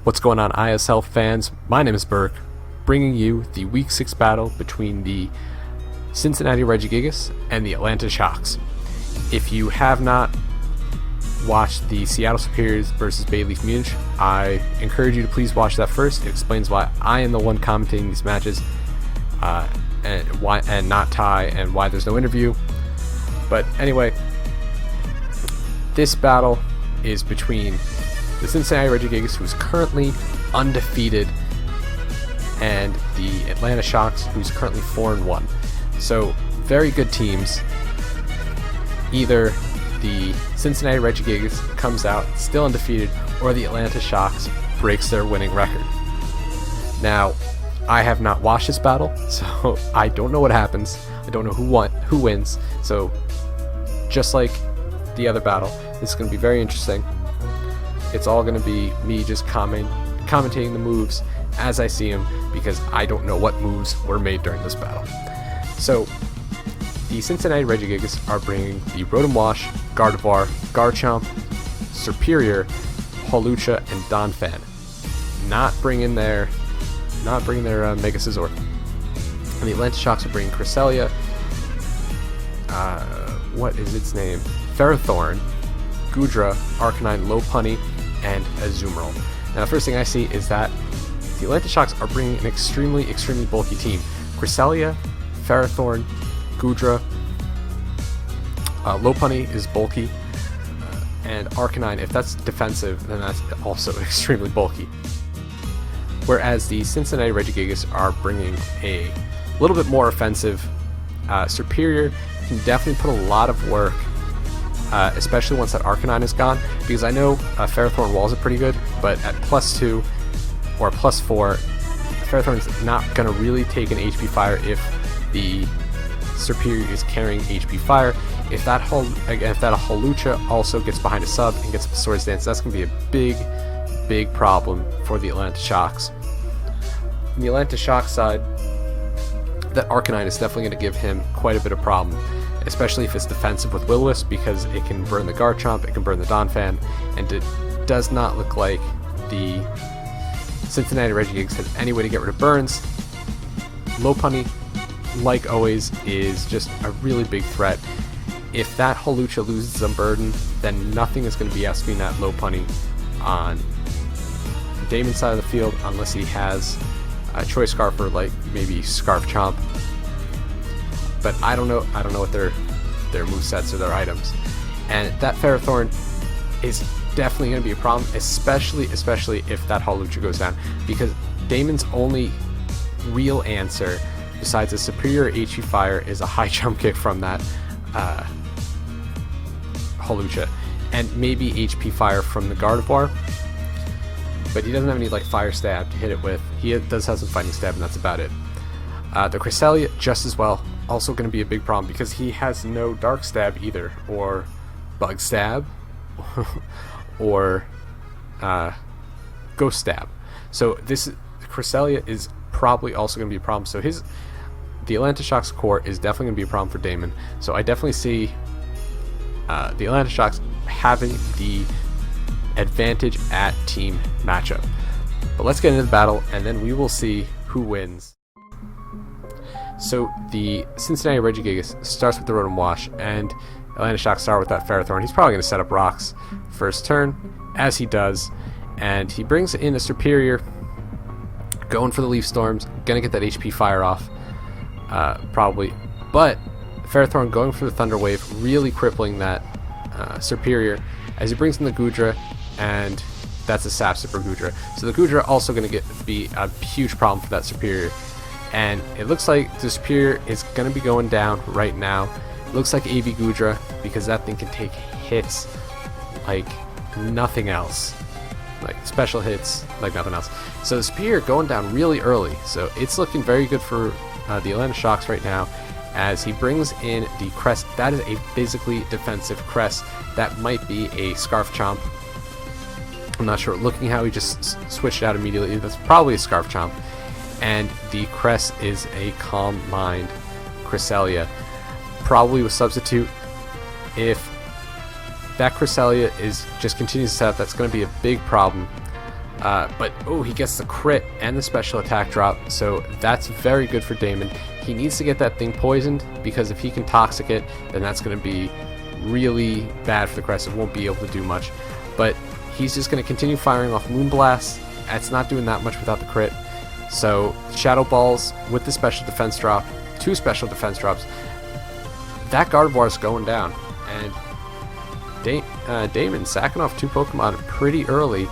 What's going on, ISL fans? My name is Burke, bringing you the Week 6 battle between the Cincinnati Regigigas and the Atlanta Shocks. If you have not watched the Seattle Superiors versus Bay Leaf Munich, I encourage you to please watch that first. It explains why I am the one commentating these matches, and not Ty, and why there's no interview. But anyway, this battle is between the Cincinnati Regigigas, who's currently undefeated, and the Atlanta Shocks, who's currently 4-1. So very good teams. Either the Cincinnati Regigigas comes out still undefeated, or the Atlanta Shocks breaks their winning record. Now, I have not watched this battle, so I don't know what happens. I don't know who wins. So just like the other battle, this is going to be very interesting. It's all going to be me just commentating the moves as I see them, because I don't know what moves were made during this battle. So the Cincinnati Regigigas are bringing the Rotom Wash, Gardevoir, Garchomp, Superior, Hawlucha, and Donphan. Not bringing their Mega Scizor. And the Atlanta Shocks are bringing Cresselia. What is its name? Ferrothorn, Goodra, Arcanine, Lopunny, and Azumarill. Now, the first thing I see is that the Atlanta Shocks are bringing an extremely bulky team. Cresselia, Ferrothorn, Goodra, Lopunny is bulky, and Arcanine, if that's defensive, then that's also extremely bulky. Whereas the Cincinnati Regigigas are bringing a little bit more offensive. Superior can definitely put a lot of work, especially once that Arcanine is gone, because I know Ferrothorn walls are pretty good, but at +2 or +4, Ferrothorn's not going to really take an HP Fire if the Superior is carrying HP Fire. If that Hawlucha also gets behind a sub and gets a Swords Dance, that's going to be a big problem for the Atlanta Shocks. On the Atlanta Shocks side, that Arcanine is definitely going to give him quite a bit of problem, especially if it's defensive with Will-O-Wisp, because it can burn the Garchomp, it can burn the Donphan, and it does not look like the Cincinnati Regigigas has any way to get rid of burns. Lopunny, like always, is just a really big threat. If that Hawlucha loses some burden, then nothing is going to be asking that Lopunny on Damon's side of the field, unless he has a Choice Scarf or like maybe Scarf Chomp. But I don't know what their movesets or their items. And that Ferrothorn is definitely going to be a problem, especially if that Hawlucha goes down, because Damon's only real answer besides a superior HP Fire is a high jump kick from that Hawlucha, and maybe HP Fire from the Gardevoir. But he doesn't have any like Fire Stab to hit it with. He does have some Fighting Stab, and that's about it. The Cresselia, just as well, also going to be a big problem, because he has no Dark Stab either, or Bug Stab, or Ghost Stab. So this Cresselia is probably also going to be a problem. So the Atlanta Shocks core is definitely going to be a problem for Damon. So I definitely see the Atlanta Shocks having the advantage at team matchup. But let's get into the battle, and then we will see who wins. So the Cincinnati Regigigas starts with the Rotom Wash, and Atlanta Shocks start with that Ferrothorn. He's probably going to set up rocks first turn, as he does, and he brings in a Superior, going for the Leaf Storms, going to get that HP Fire off, probably, but Ferrothorn going for the Thunder Wave, really crippling that Superior, as he brings in the Goodra, and that's a Sap Sipper Goodra. So the Goodra also going to be a huge problem for that Superior, and it looks like the Superior is going to be going down right now. It looks like AV Goodra, because that thing can take hits like nothing else, like special hits like nothing else. So the Superior going down really early, so it's looking very good for the Atlanta Shocks right now, as he brings in the Crest. That is a physically defensive Crest. That might be a Scarf Chomp. I'm not sure. Looking how he just switched out immediately, that's probably a Scarf Chomp. And the Crest is a Calm Mind Cresselia, probably with Substitute. If that Cresselia just continues to set up, that's going to be a big problem But oh, he gets the crit and the special attack drop, so that's very good for Damon. He needs to get that thing poisoned, because if he can toxic it, then that's going to be really bad for the crest. It won't be able to do much. But he's just going to continue firing off Moonblast. It's not doing that much without the crit. So Shadow Balls with the special defense drop, 2 special defense drops. That Gardevoir is going down, and Damon sacking off 2 Pokemon pretty early.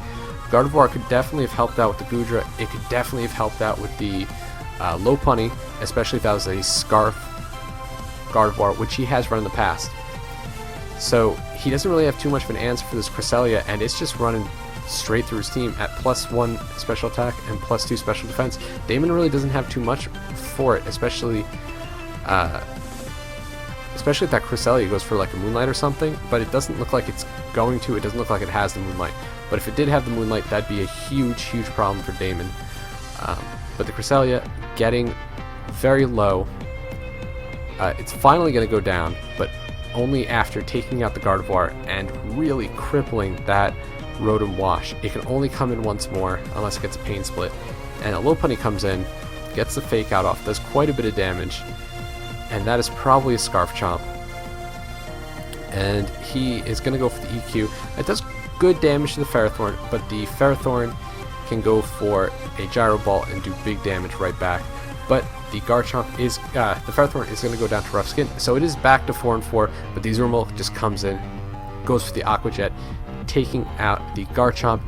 Gardevoir could definitely have helped out with the Goodra. It could definitely have helped out with the Lopunny, especially if that was a Scarf Gardevoir, which he has run in the past. So he doesn't really have too much of an answer for this Cresselia, and it's just running straight through his team at +1 special attack and +2 special defense. Damon really doesn't have too much for it, especially if that Cresselia goes for like a Moonlight or something, but it doesn't look like it's going to. It doesn't look like it has the Moonlight. But if it did have the Moonlight, that'd be a huge, huge problem for Damon. But the Cresselia getting very low. It's finally going to go down, but only after taking out the Gardevoir and really crippling that Rotom Wash. It can only come in once more unless it gets a Pain Split. And a Lopunny comes in, gets the Fake Out off, does quite a bit of damage, and that is probably a Scarf Chomp. And he is going to go for the EQ. It does good damage to the Ferrothorn, but the Ferrothorn can go for a Gyro Ball and do big damage right back. But the Garchomp is, the Ferrothorn is going to go down to Rough Skin, so it is back to 4-4, but the Azumarill just comes in, goes for the Aqua Jet, taking out the Garchomp.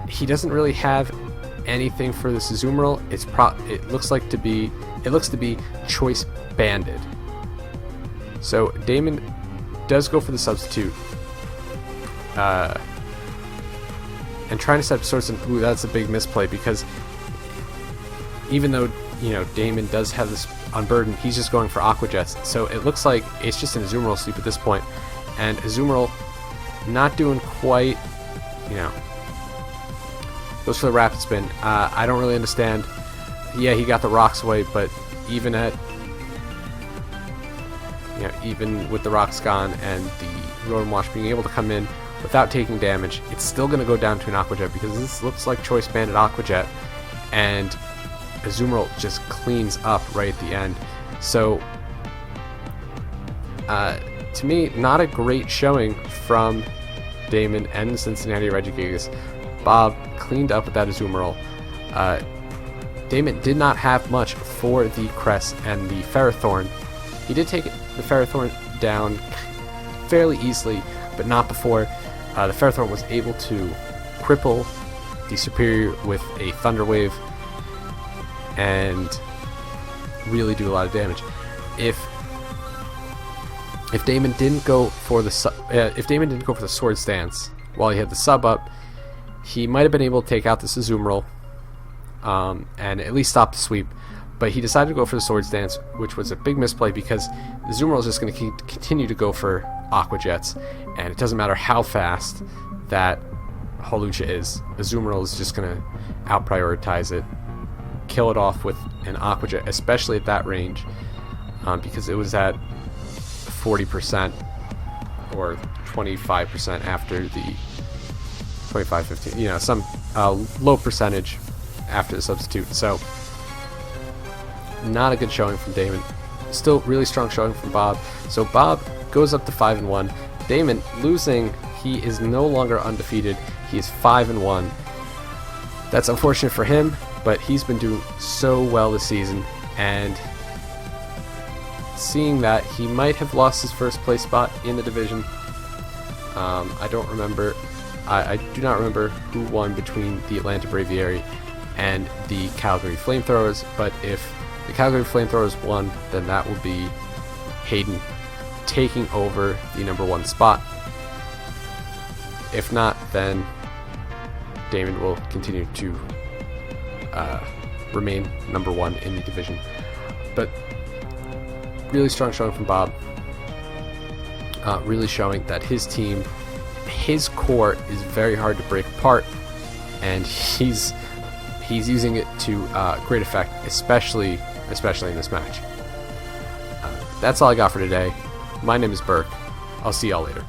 He doesn't really have anything for this Azumarill. It looks to be Choice Banded. So Damon does go for the substitute, and trying to set up Swords and ooh, that's a big misplay, because even though, you know, Damon does have this Unburden, he's just going for Aqua Jets. So it looks like it's just an Azumarill sleep at this point, and Azumarill not doing quite, you know, goes for the Rapid Spin. I don't really understand. Yeah, he got the rocks away, but even even with the rocks gone and the Rotom Wash being able to come in without taking damage, it's still going to go down to an Aqua Jet, because this looks like Choice Banded Aqua Jet, and Azumarill just cleans up right at the end. So to me, not a great showing from Damon and the Cincinnati Regigigas. Bob cleaned up with that Azumarill. Damon did not have much for the Crest and the Ferrothorn. He did take the Ferrothorn down fairly easily, but not before the Ferrothorn was able to cripple the Superior with a Thunder Wave and really do a lot of damage. If Damon didn't go for the Sword Stance while he had the sub up, he might have been able to take out this Azumarill and at least stop the sweep. But he decided to go for the Sword Stance, which was a big misplay, because the Azumarill is just going to continue to go for Aqua Jets, and it doesn't matter how fast that Hawlucha is. Azumarill is just going to out-prioritize it, kill it off with an Aqua Jet, especially at that range, because it was at 40% or 25% after the 25-15, you know, some low percentage after the substitute. So not a good showing from Damon. Still really strong showing from Bob. So Bob goes up to 5-1. Damon losing. He is no longer undefeated. He is 5-1. That's unfortunate for him, but he's been doing so well this season, and seeing that he might have lost his first place spot in the division. I don't remember. I do not remember who won between the Atlanta Braviary and the Calgary Flamethrowers, but if the Calgary Flamethrowers won, then that will be Hayden taking over the #1 spot. If not, then Damon will continue to remain #1 in the division. But really strong showing from Bob. Really showing that his team, his core is very hard to break apart, and he's using it to great effect, especially in this match. That's all I got for today. My name is Burke. I'll see y'all later.